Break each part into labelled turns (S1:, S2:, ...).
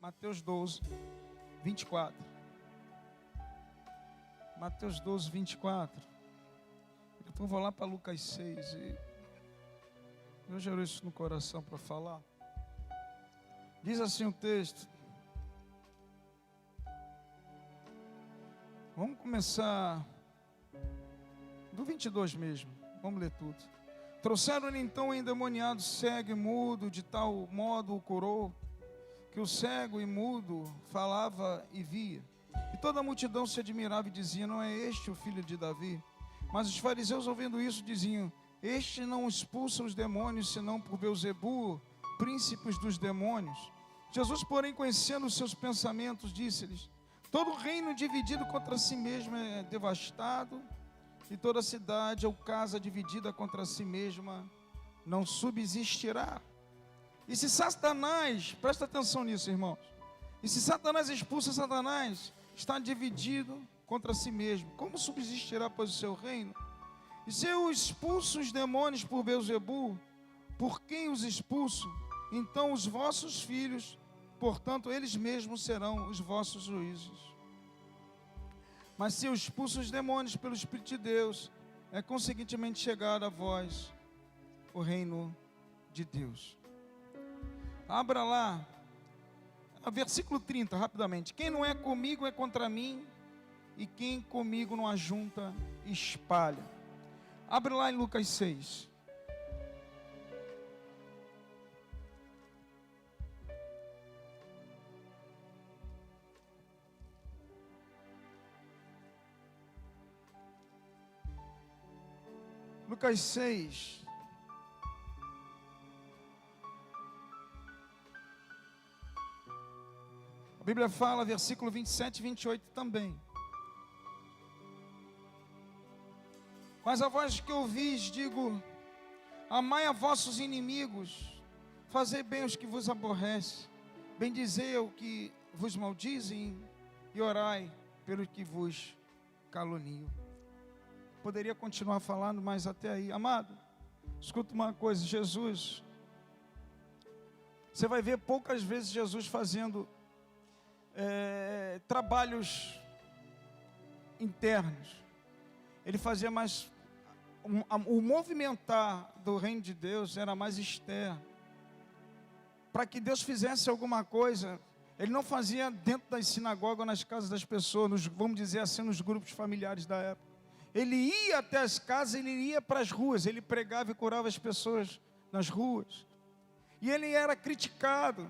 S1: Mateus 12, 24. Mateus 12, 24. Depois vou lá para Lucas 6. E eu gerou isso no coração para falar. Diz assim o texto. Vamos começar do 22 mesmo. Vamos ler tudo. Trouxeram-lhe então o endemoniado cego e mudo, de tal modo o curou, que o cego e mudo falava e via. E toda a multidão se admirava e dizia: não é este o filho de Davi? Mas os fariseus, ouvindo isso, diziam: este não expulsa os demônios, senão por Beelzebul, príncipes dos demônios. Jesus, porém, conhecendo os seus pensamentos, disse-lhes: todo reino dividido contra si mesmo é devastado, e toda cidade ou casa dividida contra si mesma não subsistirá. E se Satanás, presta atenção nisso, irmãos, e se Satanás expulsa Satanás, está dividido contra si mesmo. Como subsistirá, pois, o seu reino? E se eu expulso os demônios por Beelzebul, por quem os expulso? Então os vossos filhos, portanto, eles mesmos serão os vossos juízes. Mas se eu expulso os demônios pelo Espírito de Deus, é consequentemente chegar a vós o reino de Deus. Abra lá, versículo 30, rapidamente. Quem não é comigo é contra mim, e quem comigo não ajunta, espalha. Abre lá em Lucas 6. Lucas 6. A Bíblia fala, versículo 27 e 28 também. Mas a voz que ouvis, digo: amai a vossos inimigos, fazei bem os que vos aborrecem, bendizei o que vos maldizem, e orai pelos que vos caluniam. Poderia continuar falando, mas até aí. Amado, escuta uma coisa. Jesus, você vai ver poucas vezes Jesus fazendo trabalhos internos. Ele fazia mais, o movimentar do reino de Deus era mais externo. Para que Deus fizesse alguma coisa, Ele não fazia dentro das sinagogas ou nas casas das pessoas, vamos dizer assim, nos grupos familiares da época. Ele ia até as casas, ele ia para as ruas, ele pregava e curava as pessoas nas ruas. E ele era criticado,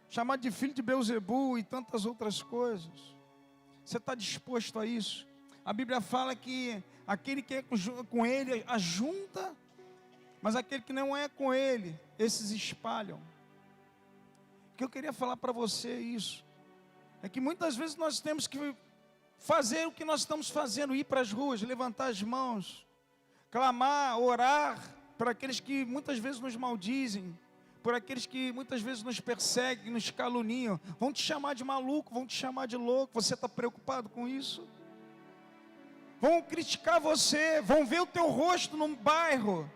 S1: chamado de filho de Beelzebul e tantas outras coisas. Você está disposto a isso? A Bíblia fala que aquele que é com ele ajunta, mas aquele que não é com ele, esses espalham. O que eu queria falar para você é isso. É que muitas vezes nós temos que fazer o que nós estamos fazendo, ir para as ruas, levantar as mãos, clamar, orar por aqueles que muitas vezes nos maldizem, por aqueles que muitas vezes nos perseguem, nos caluniam. Vão te chamar de maluco, vão te chamar de louco. Você está preocupado com isso? Vão criticar você, vão ver o teu rosto num bairro,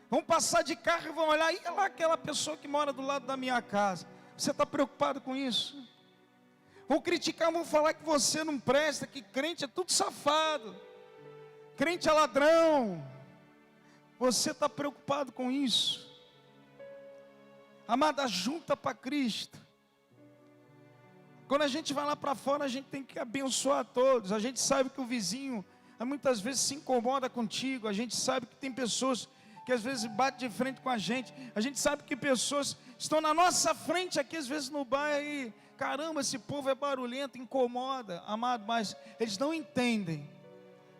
S1: vão passar de carro e vão olhar: e lá aquela pessoa que mora do lado da minha casa. Você está preocupado com isso? Vão criticar, vão falar que você não presta, que crente é tudo safado, crente é ladrão. Você está preocupado com isso? Amada, junta para Cristo. Quando a gente vai lá para fora, a gente tem que abençoar todos. A gente sabe que o vizinho muitas vezes se incomoda contigo. A gente sabe que tem pessoas que às vezes batem de frente com a gente. A gente sabe que pessoas estão na nossa frente aqui, às vezes no bairro, e caramba, esse povo é barulhento, incomoda. Amado, mas eles não entendem,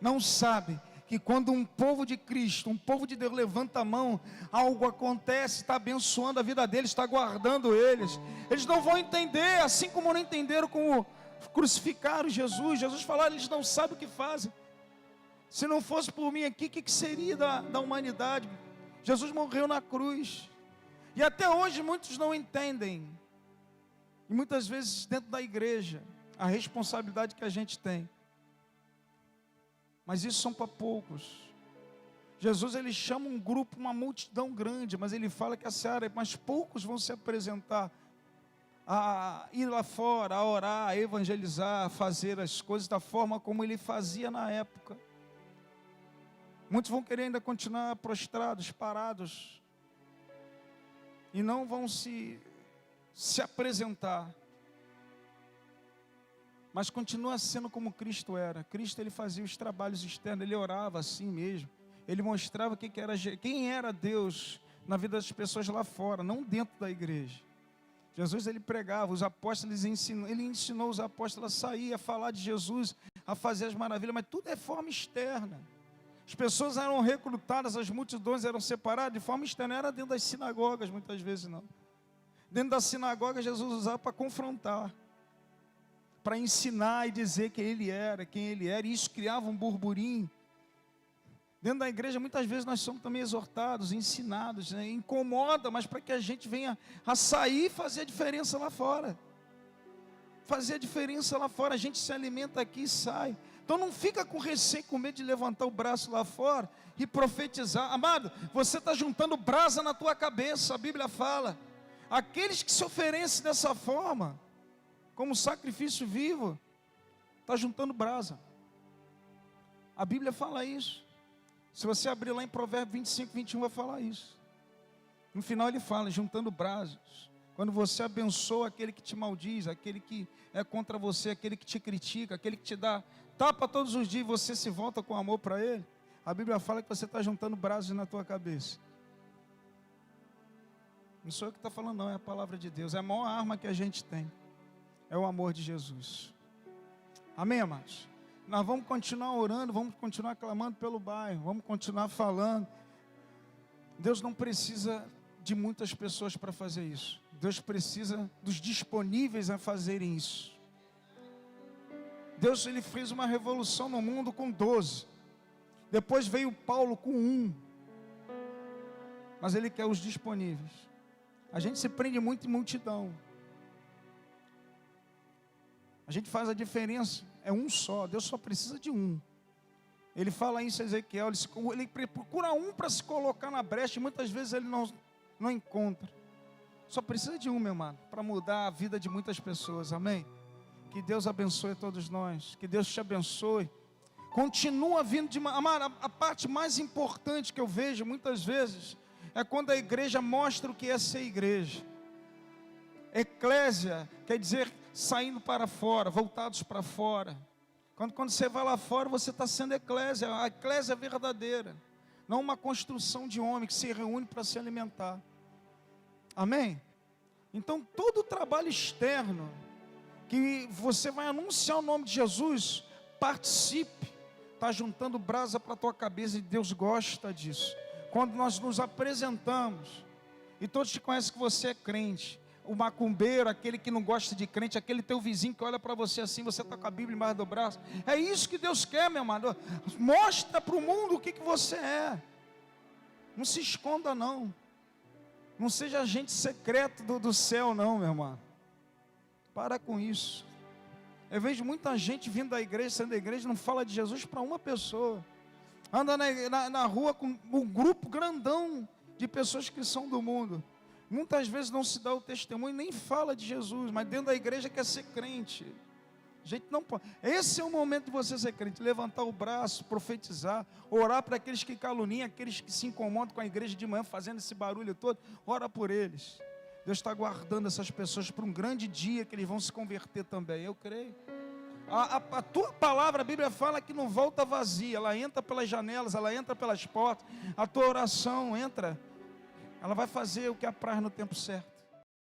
S1: não sabem que quando um povo de Cristo, um povo de Deus levanta a mão, algo acontece, está abençoando a vida deles, está guardando eles. Eles não vão entender, assim como não entenderam como crucificaram Jesus. Jesus falou: eles não sabem o que fazem. Se não fosse por mim aqui, o que seria da humanidade? Jesus morreu na cruz. E até hoje muitos não entendem. E muitas vezes dentro da igreja, a responsabilidade que a gente tem. Mas isso são para poucos. Jesus, ele chama um grupo, uma multidão grande, mas ele fala que a seara, mas poucos vão se apresentar a ir lá fora, a orar, a evangelizar, a fazer as coisas da forma como ele fazia na época. Muitos vão querer ainda continuar prostrados, parados, e não vão se apresentar. Mas continua sendo como Cristo era. Cristo, ele fazia os trabalhos externos, ele orava assim mesmo. Ele mostrava quem era Deus na vida das pessoas lá fora, não dentro da igreja. Jesus, ele pregava, os apóstolos, ele ensinou os apóstolos a sair, a falar de Jesus, a fazer as maravilhas, mas tudo é forma externa. As pessoas eram recrutadas, as multidões eram separadas de forma externa, não era dentro das sinagogas, muitas vezes não. Dentro da sinagoga, Jesus usava para confrontar, para ensinar e dizer quem ele era, e isso criava um burburinho. Dentro da igreja, muitas vezes nós somos também exortados, ensinados, né? Incomoda, mas para que a gente venha a sair e fazer a diferença lá fora. Fazer a diferença lá fora, a gente se alimenta aqui e sai. Então não fica com receio, com medo de levantar o braço lá fora e profetizar. Amado, você está juntando brasa na tua cabeça, a Bíblia fala. Aqueles que se oferecem dessa forma, como sacrifício vivo, está juntando brasa. A Bíblia fala isso. Se você abrir lá em Provérbios 25, 21, vai falar isso. No final ele fala, juntando brasas. Quando você abençoa aquele que te maldiz, aquele que é contra você, aquele que te critica, aquele que te dá tapa todos os dias e você se volta com amor para ele, a Bíblia fala que você está juntando brasas na tua cabeça. Não sou eu que estou falando não, é a palavra de Deus. É a maior arma que a gente tem. É o amor de Jesus. Amém, amados? Nós vamos continuar orando, vamos continuar clamando pelo bairro, vamos continuar falando. Deus não precisa de muitas pessoas para fazer isso. Deus precisa dos disponíveis a fazerem isso. Deus, ele fez uma revolução no mundo com 12. Depois veio Paulo com 1. Mas ele quer os disponíveis. A gente se prende muito em multidão. A gente faz a diferença, é um só, Deus só precisa de um. Ele fala isso a Ezequiel, ele procura um para se colocar na brecha, e muitas vezes ele não encontra. Só precisa de um, meu irmão, para mudar a vida de muitas pessoas, amém? Que Deus abençoe todos nós, que Deus te abençoe. Continua vindo de... Amado, a parte mais importante que eu vejo muitas vezes, é quando a igreja mostra o que é ser igreja. Eclésia quer dizer saindo para fora, voltados para fora. Quando você vai lá fora, você está sendo eclésia, a eclésia verdadeira, não uma construção de homem que se reúne para se alimentar. Amém? Então todo o trabalho externo, que você vai anunciar o nome de Jesus, participe, está juntando brasa para a tua cabeça e Deus gosta disso. Quando nós nos apresentamos, e todos te conhecem que você é crente, o macumbeiro, aquele que não gosta de crente, aquele teu vizinho que olha para você assim, você está com a Bíblia embaixo do braço, é isso que Deus quer, meu amado. Mostra para o mundo o que você é, não se esconda não, não seja agente secreto do céu não, meu irmão, para com isso. Eu vejo muita gente vindo da igreja, saindo da igreja, não fala de Jesus para uma pessoa, anda na rua com um grupo grandão de pessoas que são do mundo, muitas vezes não se dá o testemunho, nem fala de Jesus, mas dentro da igreja quer ser crente. A gente não pode. Esse é o momento de você ser crente, levantar o braço, profetizar, orar para aqueles que caluniam, aqueles que se incomodam com a igreja de manhã, fazendo esse barulho todo, ora por eles. Deus está guardando essas pessoas para um grande dia que eles vão se converter também, eu creio. A tua palavra, a Bíblia fala que não volta vazia, ela entra pelas janelas, ela entra pelas portas, a tua oração entra, ela vai fazer o que apraz no tempo certo.